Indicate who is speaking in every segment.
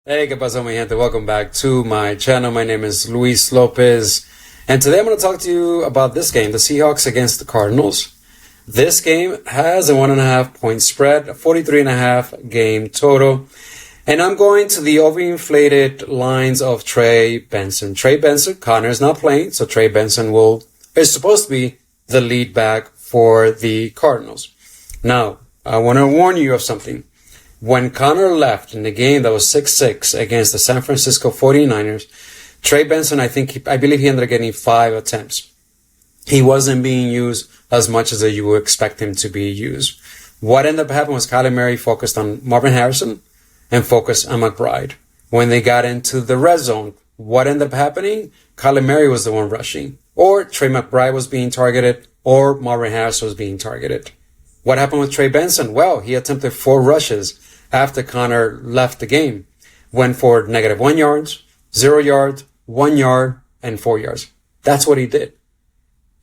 Speaker 1: Hey, ¿qué pasó, mi gente? Welcome back to my channel. My name is Luis Lopez, and today I'm going to talk to you about this game, the Seahawks against the Cardinals. This game has a 1.5 point spread, a 43.5 game total, and I'm going to the overinflated lines of Trey Benson. Trey Benson, Connor is not playing, so Trey Benson is supposed to be the lead back for the Cardinals. Now, I want to warn you of something. When Connor left in the game that was 6-6 against the San Francisco 49ers, Trey Benson, I believe he ended up getting 5 attempts. He wasn't being used as much as you would expect him to be used. What ended up happening was Kyler Murray focused on Marvin Harrison and focused on McBride. When they got into the red zone, what ended up happening? Kyler Murray was the one rushing, or Trey McBride was being targeted, or Marvin Harrison was being targeted. What happened with Trey Benson? Well, he attempted 4 rushes after Connor left the game. Went for -1 yards, 0 yards, 1 yard, and 4 yards. That's what he did.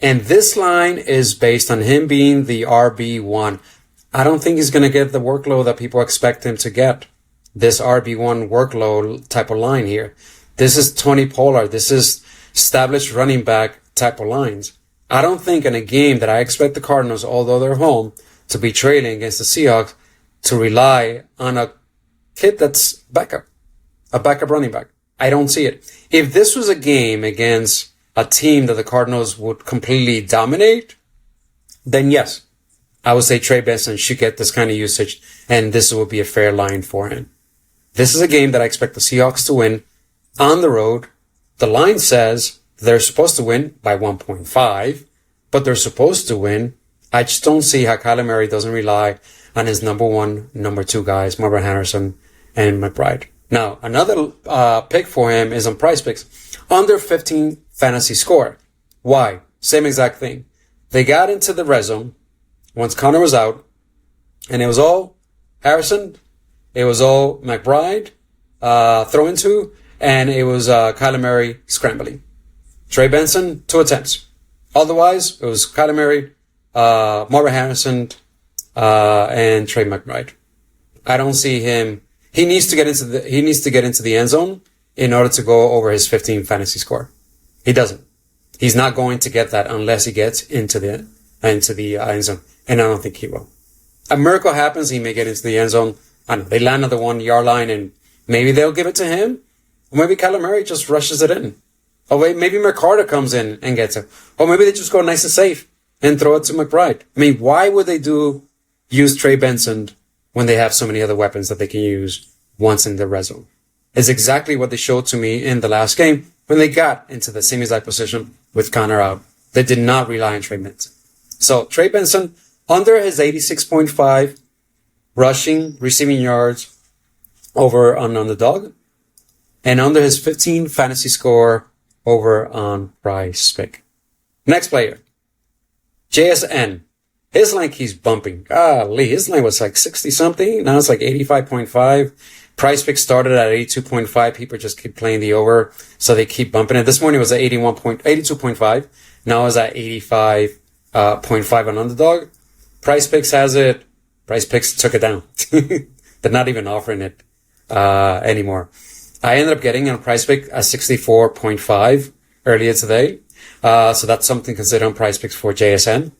Speaker 1: And this line is based on him being the RB1. I don't think he's going to get the workload that people expect him to get. This RB1 workload type of line here. This is Tony Pollard. This is established running back type of lines. I don't think in a game that I expect the Cardinals, although they're home, to be trailing against the Seahawks, to rely on a kid that's a backup running back. I don't see it. If this was a game against a team that the Cardinals would completely dominate, then yes, I would say Trey Benson should get this kind of usage, and this would be a fair line for him. This is a game that I expect the Seahawks to win on the road. The line says they're supposed to win by 1.5, but they're supposed to win. I just don't see how Kyler Murray doesn't rely on his number 1, number 2 guys, Marvin Harrison and McBride. Now, another pick for him is on Price Picks. Under 15 fantasy score. Why? Same exact thing. They got into the red zone once Connor was out, and it was all Harrison, it was all McBride throwing to, and it was Kyler Murray scrambling. Trey Benson, 2 attempts. Otherwise, it was Kyler Murray, Marvin Harrison, and Trey McBride. I don't see him. He needs to get into the end zone in order to go over his 15 fantasy score. He doesn't. He's not going to get that unless he gets into the end zone, and I don't think he will. A miracle happens, he may get into the end zone, and they land on the 1 yard line, and maybe they'll give it to him, or maybe Kyler Murray just rushes it in. Or maybe McCarter comes in and gets it. Or maybe they just go nice and safe and throw it to McBride. I mean, why would they use Trey Benson when they have so many other weapons that they can use once in the red zone? It's exactly what they showed to me in the last game when they got into the same exact position with Connor out. They did not rely on Trey Benson. So Trey Benson, under his 86.5 rushing, receiving yards over on Underdog, and under his 15 fantasy score over on Price Pick. Next player, JSN. His line keeps bumping. Golly, his line was like 60 something. Now it's like 85.5. Price Pick started at 82.5. People just keep playing the over, so they keep bumping it. This morning it was at 82.5. Now it's at 85.5 on Underdog. Price Picks has it. Price Picks took it down. They're not even offering it anymore. I ended up getting on Price Pick at 64.5 earlier today. So that's something to consider on Price Picks for JSN.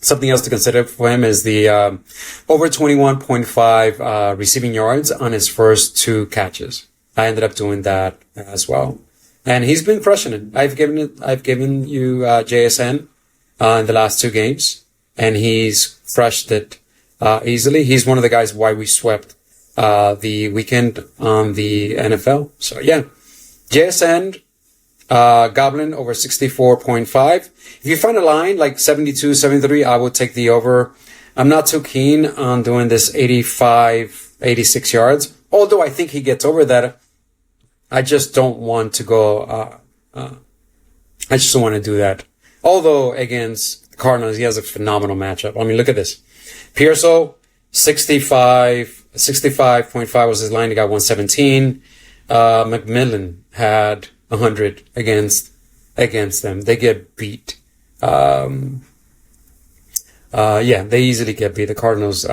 Speaker 1: Something else to consider for him is the over 21.5 receiving yards on his first 2 catches. I ended up doing that as well, and he's been crushing it. I've given you JSN in the last 2 games, and he's crushed it easily. He's one of the guys why we swept the weekend on the NFL. So yeah, JSN. Goblin over 64.5. If you find a line like 72, 73, I would take the over. I'm not too keen on doing this 85, 86 yards. Although I think he gets over that. I just don't want to go, I just don't want to do that. Although against the Cardinals, he has a phenomenal matchup. I mean, look at this. Pearso, 65.5 was his line. He got 117. McMillan had 100 against them. They get beat. They easily get beat. The Cardinals,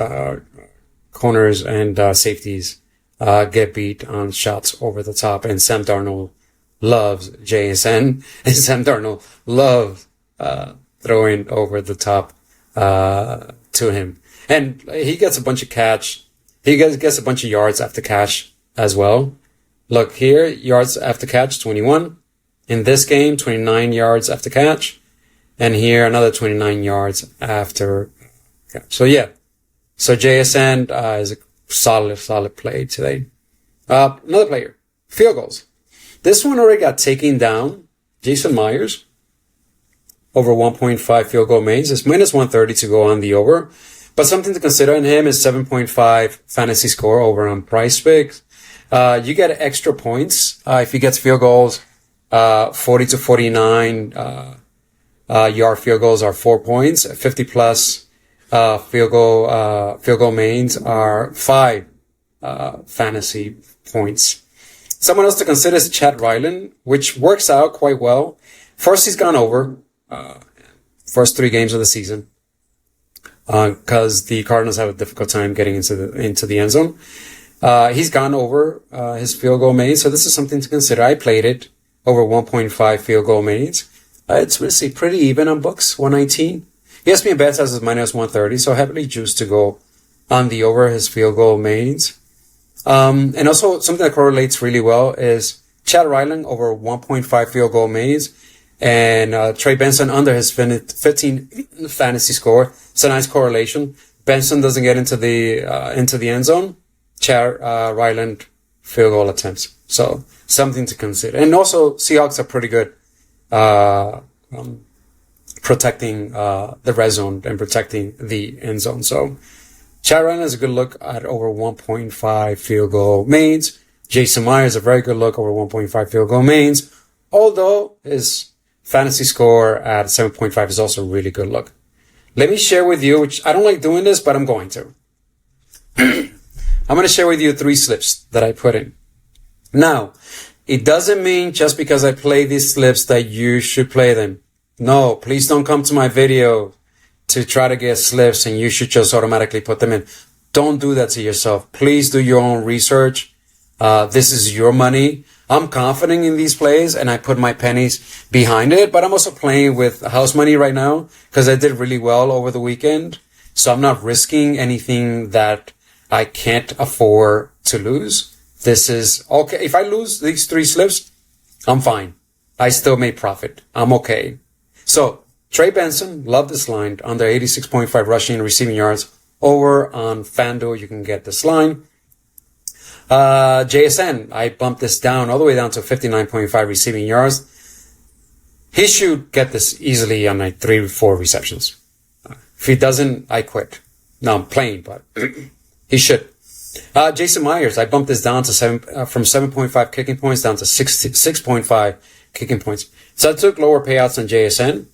Speaker 1: corners and safeties get beat on shots over the top. And Sam Darnold loves JSN, and Sam Darnold loves throwing over the top to him. And he gets a bunch of catch. He gets a bunch of yards after catch as well. Look here, yards after catch, 21. In this game, 29 yards after catch. And here, another 29 yards after catch. So yeah. So JSN is a solid play today. Another player, field goals. This one already got taken down. Jason Myers, over 1.5 field goal made. It's minus 130 to go on the over. But something to consider in him is 7.5 fantasy score over on Price Picks. You get extra points if he gets field goals. 40 to 49 yard field goals are 4 points. 50 plus field goal mains are 5 fantasy points. Someone else to consider is Chad Ryland, which works out quite well. First, he's gone over first 3 games of the season because the Cardinals have a difficult time getting into the end zone. He's gone over his field goal made, so this is something to consider. I played it over 1.5 field goal made. It's pretty even on books, 119. ESPN Bets has his minus 130, so heavily juiced to go on the over his field goal made. And also something that correlates really well is Chad Ryland over 1.5 field goal made, and Trey Benson under his 15 fantasy score. It's a nice correlation. Benson doesn't get into the end zone. Chad Ryland field goal attempts. So something to consider. And also Seahawks are pretty good protecting the red zone and protecting the end zone. So Chad Ryland is a good look at over 1.5 field goal mains. Jason Myers is a very good look over 1.5 field goal mains. Although his fantasy score at 7.5 is also a really good look. Let me share with you, which I don't like doing this, but I'm going to. I'm going to share with you 3 slips that I put in. Now, it doesn't mean just because I play these slips that you should play them. No, please don't come to my video to try to get slips and you should just automatically put them in. Don't do that to yourself. Please do your own research. This is your money. I'm confident in these plays and I put my pennies behind it, but I'm also playing with house money right now because I did really well over the weekend. So I'm not risking anything that I can't afford to lose. This is okay. If I lose these 3 slips, I'm fine. I still made profit. I'm okay. So Trey Benson, love this line, under 86.5 rushing and receiving yards. Over on FanDuel, you can get this line. JSN, I bumped this down all the way down to 59.5 receiving yards. He should get this easily on like 3 or 4 receptions. If he doesn't, I quit. No, I'm playing, but he should. Jason Myers, I bumped this down to from 7.5 kicking points down to 6.5 kicking points. So I took lower payouts on JSN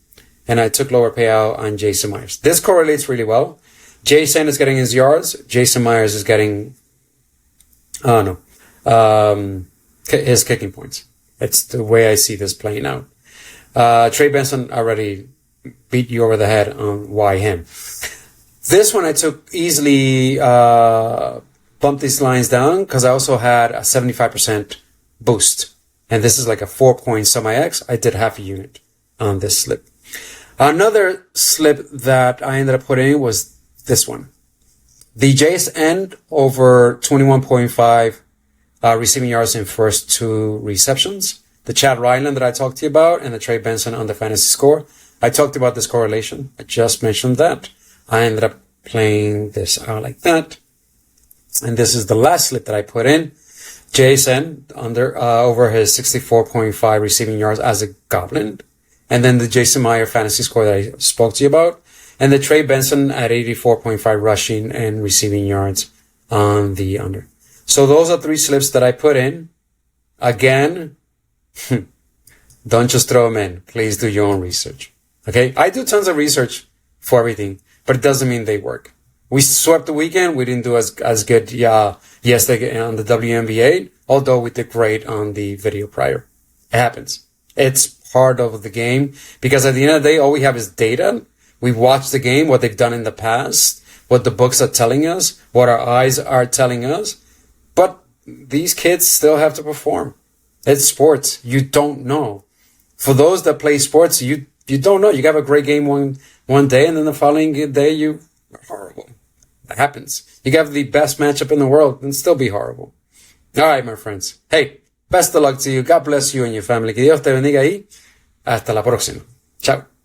Speaker 1: and I took lower payout on Jason Myers. This correlates really well. JSN is getting his yards. Jason Myers is getting, his kicking points. It's the way I see this playing out. Trey Benson already beat you over the head on why him. This one I took easily, bumped these lines down because I also had a 75% boost. And this is like a 4-point semi-X. I did half a unit on this slip. Another slip that I ended up putting was this one. The JSN over 21.5 receiving yards in first 2 receptions. The Chad Ryland that I talked to you about and the Trey Benson on the fantasy score. I talked about this correlation. I just mentioned that. I ended up playing this out like that. And this is the last slip that I put in. JSN under over his 64.5 receiving yards as a goblin. And then the Jason Myers fantasy score that I spoke to you about. And the Trey Benson at 84.5 rushing and receiving yards on the under. So those are 3 slips that I put in. Again, don't just throw them in. Please do your own research. Okay? I do tons of research for everything, but it doesn't mean they work. We swept the weekend. We didn't do as good yesterday on the WNBA, although we did great on the video prior. It happens. It's part of the game because at the end of the day, all we have is data. We watch the game, what they've done in the past, what the books are telling us, what our eyes are telling us. But these kids still have to perform. It's sports. You don't know. For those that play sports, you don't know. You have a great game one day, and then the following day you are horrible. That happens. You can have the best matchup in the world and still be horrible. All right, my friends. Hey, best of luck to you. God bless you and your family. Que Dios te bendiga y hasta la próxima. Chao.